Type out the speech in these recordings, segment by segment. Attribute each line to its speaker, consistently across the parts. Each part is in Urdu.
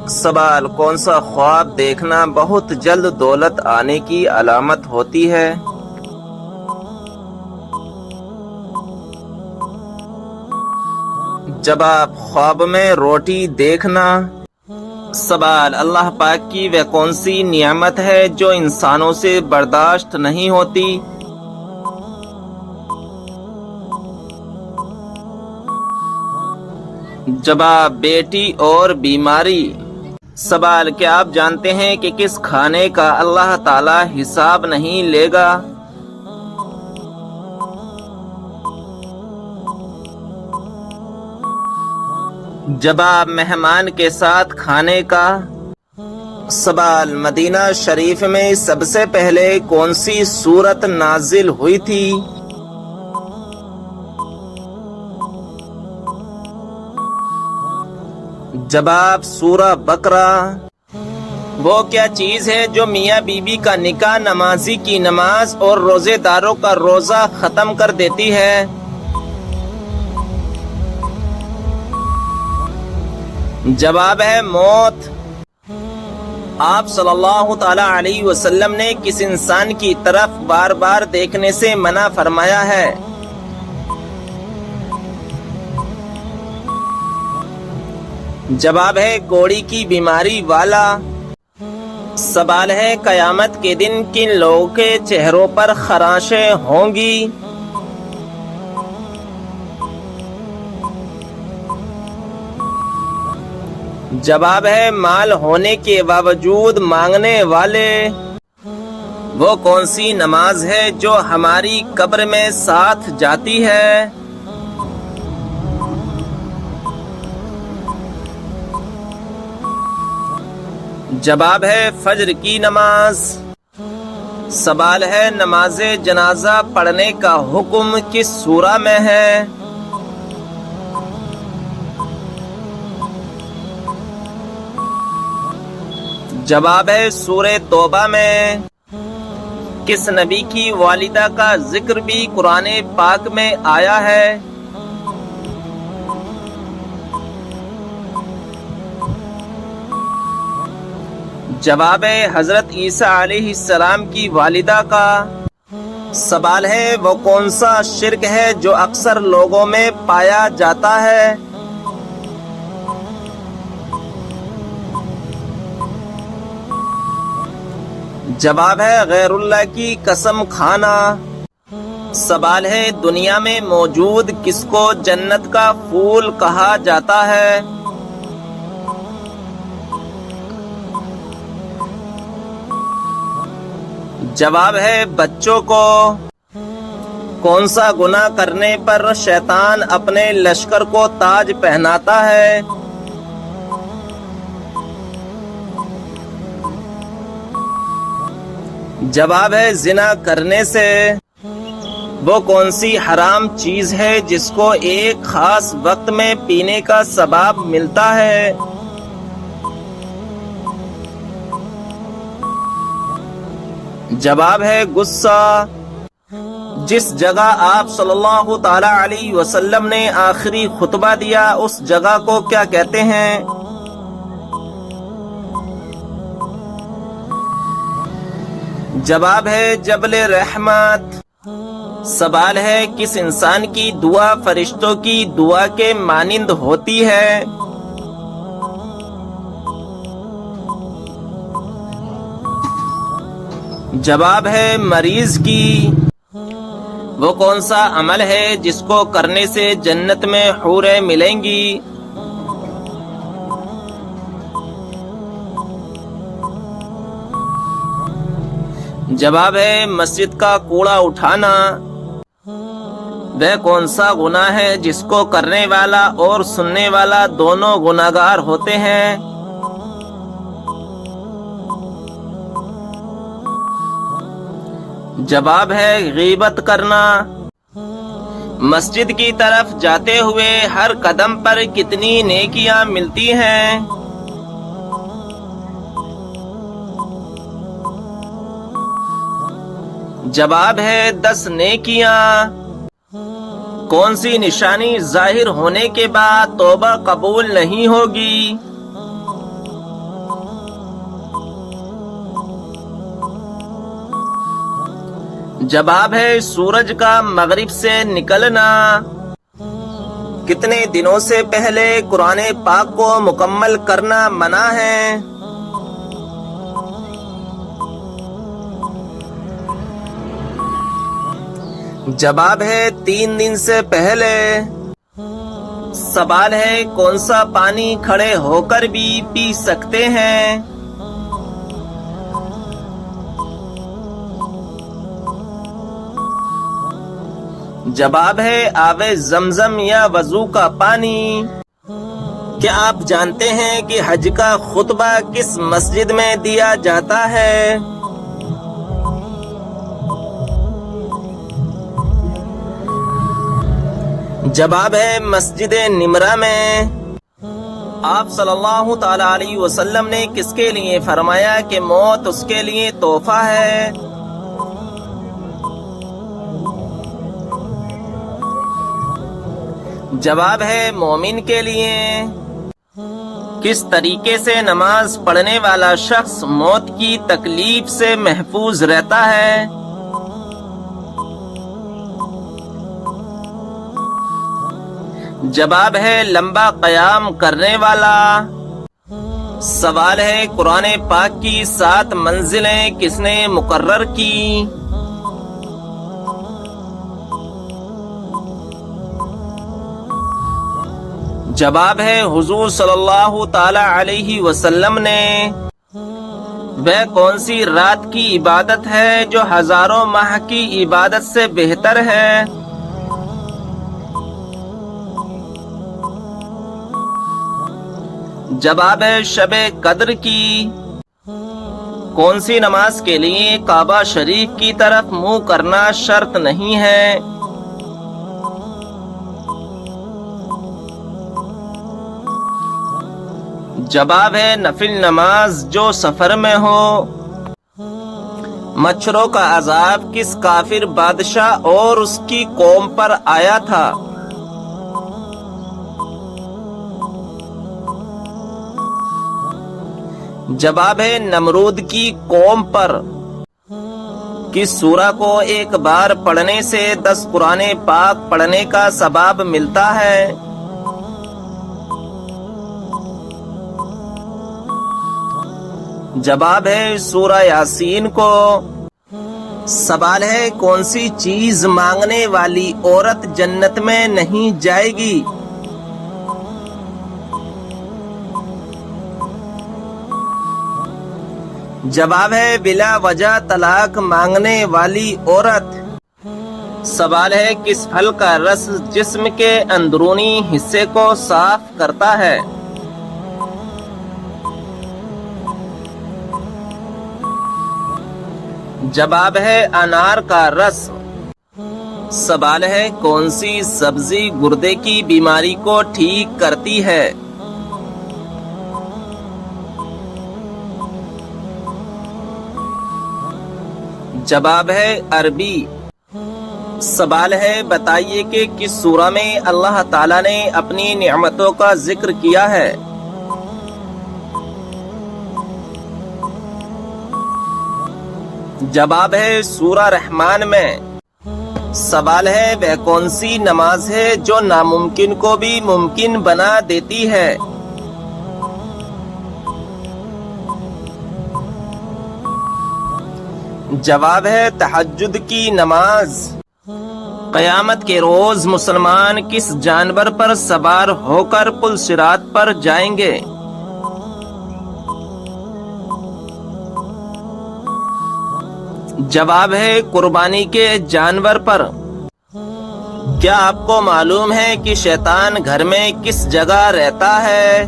Speaker 1: سوال: کون سا خواب دیکھنا بہت جلد دولت آنے کی علامت ہوتی ہے؟ جواب: خواب میں روٹی دیکھنا۔ سوال: اللہ پاک کی وہ کون سی نعمت ہے جو انسانوں سے برداشت نہیں ہوتی؟ جواب: بیٹی اور بیماری۔ سوال: کیا آپ جانتے ہیں کہ کس کھانے کا اللہ تعالی حساب نہیں لے گا؟ جواب: مہمان کے ساتھ کھانے کا۔ سوال: مدینہ شریف میں سب سے پہلے کون سی سورت نازل ہوئی تھی؟ جواب: سورہ بقرہ۔ وہ کیا چیز ہے جو میاں بیوی کا نکاح، نمازی کی نماز اور روزے داروں کا روزہ ختم کر دیتی ہے؟ جواب ہے موت۔ آپ صلی اللہ تعالی علیہ وسلم نے کس انسان کی طرف بار بار دیکھنے سے منع فرمایا ہے؟ جواب ہے کوڑی کی بیماری والا۔ سوال ہے قیامت کے دن کن لوگوں کے چہروں پر خراشیں ہوں گی؟ جواب ہے مال ہونے کے باوجود مانگنے والے۔ وہ کون سی نماز ہے جو ہماری قبر میں ساتھ جاتی ہے؟ جواب ہے فجر کی نماز۔ سوال ہے نماز جنازہ پڑھنے کا حکم کس سورہ میں ہے؟ جواب ہے سورہ توبہ میں۔ کس نبی کی والدہ کا ذکر بھی قرآن پاک میں آیا ہے؟ جواب ہے حضرت عیسیٰ علیہ السلام کی والدہ کا۔ سوال ہے وہ کون سا شرک ہے جو اکثر لوگوں میں پایا جاتا ہے؟ جواب ہے غیر اللہ کی قسم کھانا۔ سوال ہے دنیا میں موجود کس کو جنت کا پھول کہا جاتا ہے؟ جواب ہے بچوں کو۔ کون سا گناہ کرنے پر شیطان اپنے لشکر کو تاج پہناتا ہے؟ جواب ہے زنا کرنے سے۔ وہ کون سی حرام چیز ہے جس کو ایک خاص وقت میں پینے کا ثواب ملتا ہے؟ جواب ہے غصہ۔ جس جگہ آپ صلی اللہ تعالی علیہ وسلم نے آخری خطبہ دیا اس جگہ کو کیا کہتے ہیں؟ جواب ہے جبل رحمت۔ سوال ہے کس انسان کی دعا فرشتوں کی دعا کے مانند ہوتی ہے؟ جواب ہے مریض کی۔ وہ کون سا عمل ہے جس کو کرنے سے جنت میں حوریں ملیں گی؟ جواب ہے مسجد کا کوڑا اٹھانا۔ وہ کون سا گناہ ہے جس کو کرنے والا اور سننے والا دونوں گناہگار ہوتے ہیں؟ جواب ہے غیبت کرنا۔ مسجد کی طرف جاتے ہوئے ہر قدم پر کتنی نیکیاں ملتی ہیں؟ جواب ہے 10 نیکیاں۔ کون سی نشانی ظاہر ہونے کے بعد توبہ قبول نہیں ہوگی؟ جواب ہے سورج کا مغرب سے نکلنا۔ کتنے دنوں سے پہلے قرآن پاک کو مکمل کرنا منع ہے؟ جواب ہے 3 دن سے پہلے۔ سوال ہے کون سا پانی کھڑے ہو کر بھی پی سکتے ہیں؟ جواب ہے آب زمزم یا وضو کا پانی۔ کیا آپ جانتے ہیں کہ حج کا خطبہ کس مسجد میں دیا جاتا ہے؟ جواب ہے مسجد نمرہ میں۔ آپ صلی اللہ تعالی علیہ وسلم نے کس کے لیے فرمایا کہ موت اس کے لیے تحفہ ہے؟ جواب ہے مومن کے لیے۔ کس طریقے سے نماز پڑھنے والا شخص موت کی تکلیف سے محفوظ رہتا ہے؟ جواب ہے لمبا قیام کرنے والا۔ سوال ہے قرآن پاک کی 7 منزلیں کس نے مقرر کی؟ جواب ہے حضور صلی اللہ تعالی علیہ وسلم نے۔ وہ کون سی رات کی عبادت ہے جو ہزاروں ماہ کی عبادت سے بہتر ہے؟ جواب ہے شب قدر کی۔ کون سی نماز کے لیے کعبہ شریف کی طرف منہ کرنا شرط نہیں ہے؟ جواب ہے نفل نماز جو سفر میں ہو۔ مچھروں کا عذاب کس کافر بادشاہ اور اس کی قوم پر آیا تھا؟ جواب ہے نمرود کی قوم پر۔ کس سورہ کو ایک بار پڑھنے سے 10 قرآن پاک پڑھنے کا ثواب ملتا ہے؟ جواب ہے سورہ یاسین کو۔ سوال ہے کون سی چیز مانگنے والی عورت جنت میں نہیں جائے گی؟ جواب ہے بلا وجہ طلاق مانگنے والی عورت۔ سوال ہے کس پھل کا رس جسم کے اندرونی حصے کو صاف کرتا ہے؟ جواب ہے انار کا رس۔ سوال ہے کون سی سبزی گردے کی بیماری کو ٹھیک کرتی ہے؟ جواب ہے عربی۔ سوال ہے بتائیے کہ کس سورہ میں اللہ تعالیٰ نے اپنی نعمتوں کا ذکر کیا ہے؟ جواب ہے سورہ رحمان میں۔ سوال ہے وہ کون سی نماز ہے جو ناممکن کو بھی ممکن بنا دیتی ہے؟ جواب ہے تہجد کی نماز۔ قیامت کے روز مسلمان کس جانور پر سوار ہو کر پل صراط پر جائیں گے؟ جواب ہے قربانی کے جانور پر۔ کیا آپ کو معلوم ہے کہ شیطان گھر میں کس جگہ رہتا ہے؟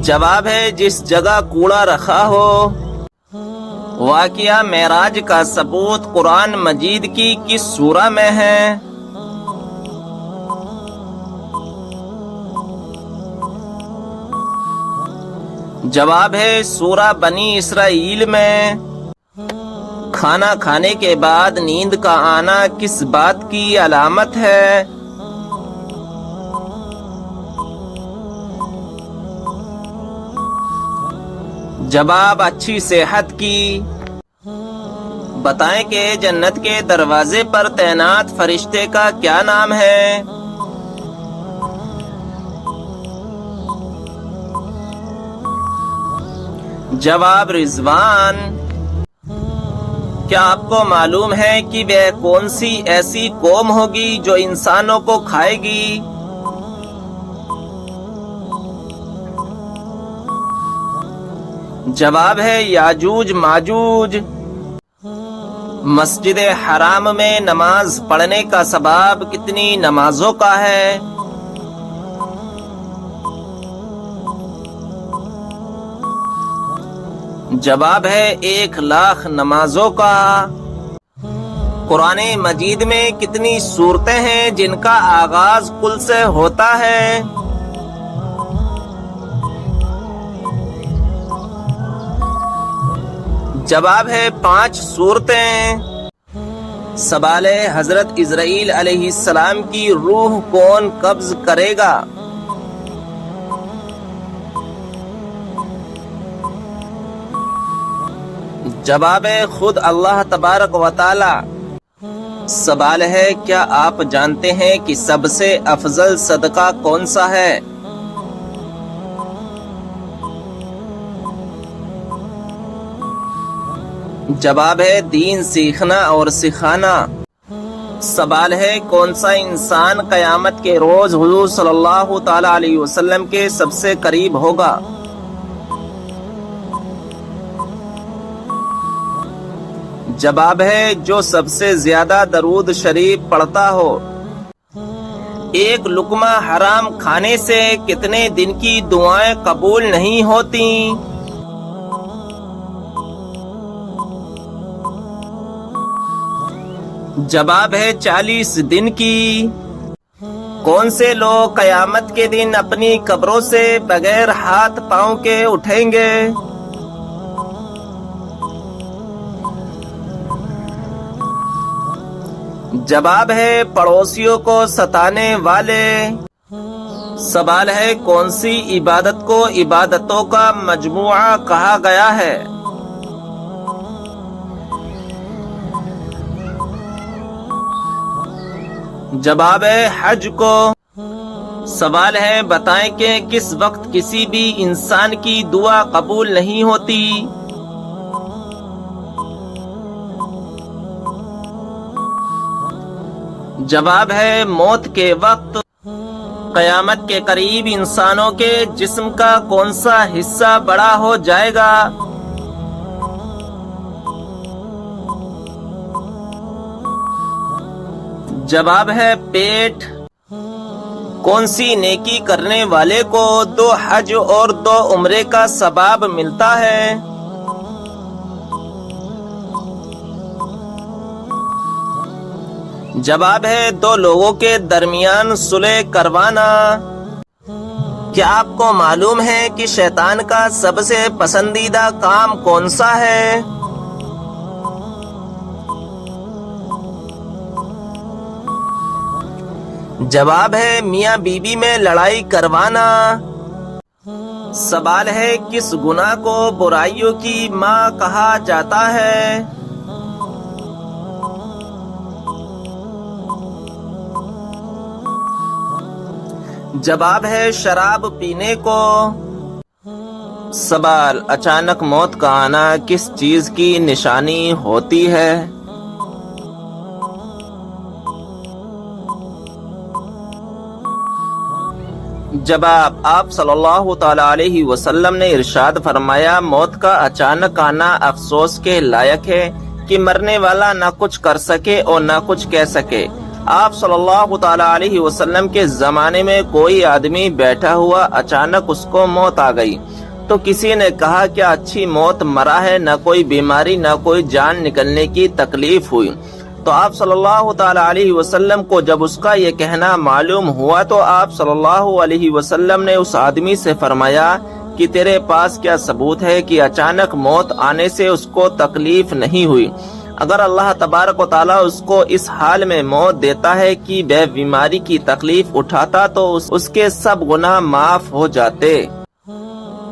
Speaker 1: جواب ہے جس جگہ کوڑا رکھا ہو۔ واقعہ معراج کا ثبوت قرآن مجید کی کس سورہ میں ہے؟ جواب ہے سورہ بنی اسرائیل میں۔ کھانا کھانے کے بعد نیند کا آنا کس بات کی علامت ہے؟ جب آپ اچھی صحت کی بتائیں کہ جنت کے دروازے پر تعینات فرشتے کا کیا نام ہے؟ جواب رضوان۔ کیا آپ کو معلوم ہے کہ وہ کون سی ایسی قوم ہوگی جو انسانوں کو کھائے گی؟ جواب ہے یاجوج ماجوج۔ مسجد حرام میں نماز پڑھنے کا ثواب کتنی نمازوں کا ہے؟ جواب ہے 1,00,000 نمازوں کا۔ قرآن مجید میں کتنی سورتیں ہیں جن کا آغاز قل سے ہوتا ہے؟ جواب ہے 5 سورتیں۔ سوال ہے حضرت اسرائیل علیہ السلام کی روح کون قبض کرے گا؟ جواب ہے خود اللہ تبارک و تعالی۔ سوال ہے کیا آپ جانتے ہیں کہ سب سے افضل صدقہ کون سا ہے؟ جواب ہے دین سیکھنا اور سکھانا۔ سوال ہے کون سا انسان قیامت کے روز حضور صلی اللہ تعالی علیہ وسلم کے سب سے قریب ہوگا؟ جواب ہے جو سب سے زیادہ درود شریف پڑھتا ہو۔ ایک لقمہ حرام کھانے سے کتنے دن کی دعائیں قبول نہیں ہوتی؟ جواب ہے 40 دن کی۔ کون سے لوگ قیامت کے دن اپنی قبروں سے بغیر ہاتھ پاؤں کے اٹھیں گے؟ جواب ہے پڑوسیوں کو ستانے والے۔ سوال ہے کون سی عبادت کو عبادتوں کا مجموعہ کہا گیا ہے؟ جواب ہے حج کو۔ سوال ہے بتائیں کہ کس وقت کسی بھی انسان کی دعا قبول نہیں ہوتی؟ جواب ہے موت کے وقت۔ قیامت کے قریب انسانوں کے جسم کا کون سا حصہ بڑا ہو جائے گا؟ جواب ہے پیٹ۔ کون سی نیکی کرنے والے کو 2 حج اور 2 عمرے کا ثواب ملتا ہے؟ جواب ہے 2 لوگوں کے درمیان صلح کروانا۔ کیا آپ کو معلوم ہے کہ شیطان کا سب سے پسندیدہ کام کون سا ہے؟ جواب ہے میاں بیوی میں لڑائی کروانا۔ سوال ہے کس گناہ کو برائیوں کی ماں کہا جاتا ہے؟ جواب ہے شراب پینے کو۔ سوال اچانک موت کا آنا کس چیز کی نشانی ہوتی ہے؟ جواب آپ صلی اللہ تعالی علیہ وسلم نے ارشاد فرمایا موت کا اچانک آنا افسوس کے لائق ہے کہ مرنے والا نہ کچھ کر سکے اور نہ کچھ کہہ سکے۔ آپ صلی اللہ تعالی علیہ وسلم کے زمانے میں کوئی آدمی بیٹھا ہوا اچانک اس کو موت آ گئی تو کسی نے کہا کیا اچھی موت مرا ہے، نہ کوئی بیماری نہ کوئی جان نکلنے کی تکلیف ہوئی؟ تو آپ صلی اللہ تعالی علیہ وسلم کو جب اس کا یہ کہنا معلوم ہوا تو آپ صلی اللہ علیہ وسلم نے اس آدمی سے فرمایا کہ تیرے پاس کیا ثبوت ہے کہ اچانک موت آنے سے اس کو تکلیف نہیں ہوئی؟ اگر اللہ تبارک و تعالیٰ اس کو اس حال میں موت دیتا ہے کہ بے بیماری کی تکلیف اٹھاتا تو اس کے سب گناہ معاف ہو جاتے۔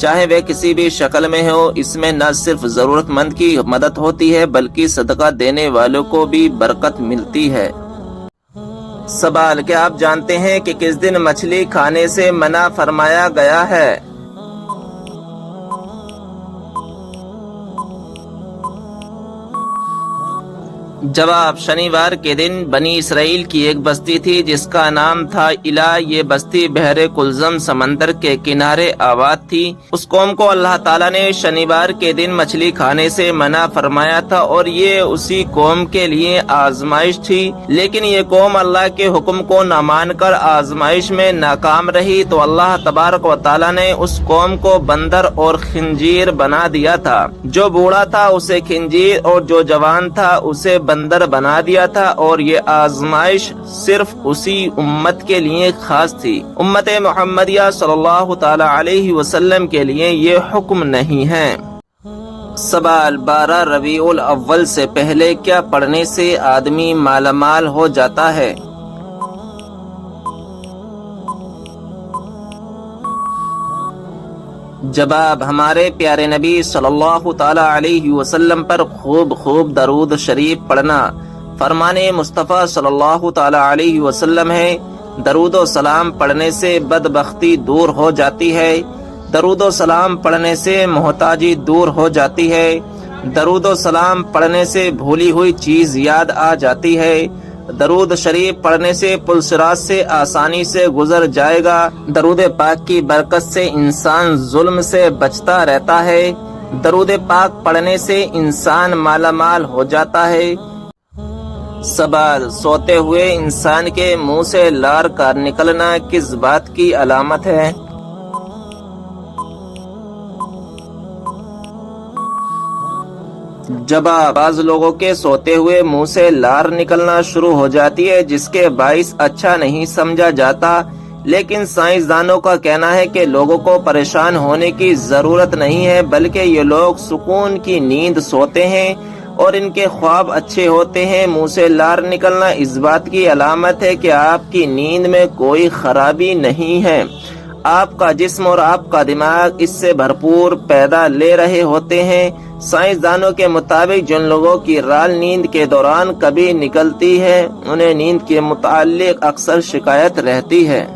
Speaker 1: چاہے وہ کسی بھی شکل میں ہو، اس میں نہ صرف ضرورت مند کی مدد ہوتی ہے بلکہ صدقہ دینے والوں کو بھی برکت ملتی ہے۔ سوال، کیا آپ جانتے ہیں کہ کس دن مچھلی کھانے سے منع فرمایا گیا ہے؟ جواب، شنیوار کے دن بنی اسرائیل کی ایک بستی تھی جس کا نام تھا الا۔ یہ بستی بحر کلزم سمندر کے کنارے آباد تھی۔ اس قوم کو اللہ تعالیٰ نے شنیوار کے دن مچھلی کھانے سے منع فرمایا تھا اور یہ اسی قوم کے لیے آزمائش تھی، لیکن یہ قوم اللہ کے حکم کو نہ مان کر آزمائش میں ناکام رہی تو اللہ تبارک و تعالیٰ نے اس قوم کو بندر اور خنزیر بنا دیا تھا۔ جو بوڑھا تھا اسے خنزیر اور جو جوان تھا اسے بندر بنا دیا تھا، اور یہ آزمائش صرف اسی امت کے لیے خاص تھی۔ امت محمدیہ صلی اللہ تعالی علیہ وسلم کے لیے یہ حکم نہیں ہے۔ سوال، 12 ربیع الاول سے پہلے کیا پڑھنے سے آدمی مالا مال ہو جاتا ہے؟ جواب، ہمارے پیارے نبی صلی اللہ تعالی علیہ وسلم پر خوب درود شریف پڑھنا فرمان مصطفیٰ صلی اللہ تعالی علیہ وسلم ہے۔ درود و سلام پڑھنے سے بدبختی دور ہو جاتی ہے، درود و سلام پڑھنے سے محتاجی دور ہو جاتی ہے، درود و سلام پڑھنے سے بھولی ہوئی چیز یاد آ جاتی ہے، درود شریف پڑھنے سے پل صراط سے آسانی سے گزر جائے گا، درود پاک کی برکت سے انسان ظلم سے بچتا رہتا ہے، درود پاک پڑھنے سے انسان مالا مال ہو جاتا ہے۔ سوال، سوتے ہوئے انسان کے منہ سے لار کا نکلنا کس بات کی علامت ہے؟ جواب، بعض لوگوں کے سوتے ہوئے منہ سے لار نکلنا شروع ہو جاتی ہے جس کے باعث اچھا نہیں سمجھا جاتا، لیکن سائنسدانوں کا کہنا ہے کہ لوگوں کو پریشان ہونے کی ضرورت نہیں ہے، بلکہ یہ لوگ سکون کی نیند سوتے ہیں اور ان کے خواب اچھے ہوتے ہیں۔ منہ سے لار نکلنا اس بات کی علامت ہے کہ آپ کی نیند میں کوئی خرابی نہیں ہے، آپ کا جسم اور آپ کا دماغ اس سے بھرپور فائدہ لے رہے ہوتے ہیں۔ سائنسدانوں کے مطابق جن لوگوں کی رال نیند کے دوران کبھی نکلتی ہے انہیں نیند کے متعلق اکثر شکایت رہتی ہے۔